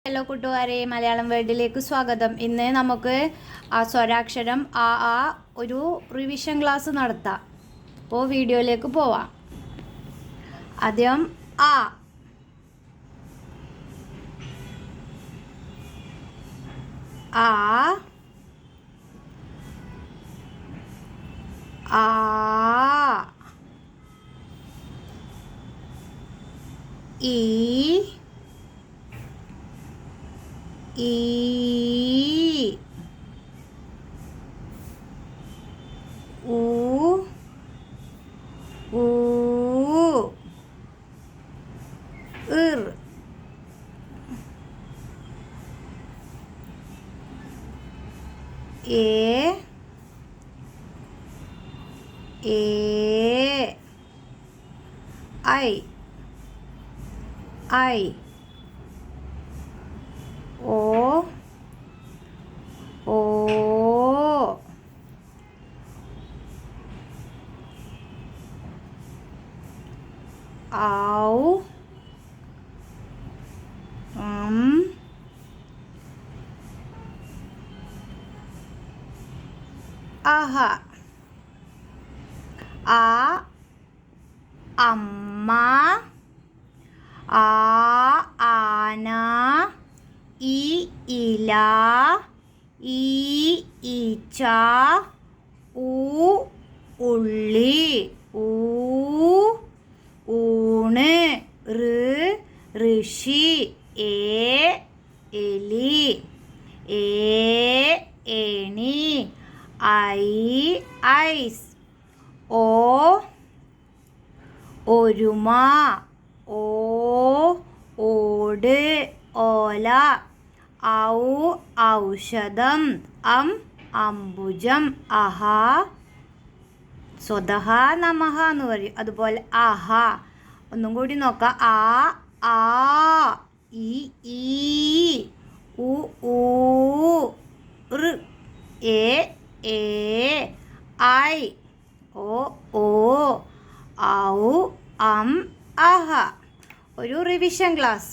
Hello കൂട്ടുകാരെ, മലയാളം വേൾഡിലേക്ക് സ്വാഗതം. ഇന്ന് നമുക്ക് ആ സ്വരാക്ഷരം ആ ഒരു റിവിഷൻ ക്ലാസ് നടത്താം. അപ്പോൾ വീഡിയോയിലേക്ക് പോവാം. ആദ്യം ആ ഈ ഊ ഇർ ഏ ഐ ഓ ഔ അഹ ആ അമ്മ ആന ഈ ഇല ഈ ഈച്ച ഉള്ളി ഊണ് ഋഷി എലി ഏണി ഐസ് ഒരുമ ഓട് ഓല ഔഷധം അംബുജം അഹ സ്വതഹ നമഃ എന്ന് പറയും. അതുപോലെ അഹ ഒന്നും കൂടി നോക്കാം. ആ ഈ ഊ ഏ ഐ ഓ ഔ അഹ. ഒരു റിവിഷൻ ക്ലാസ്.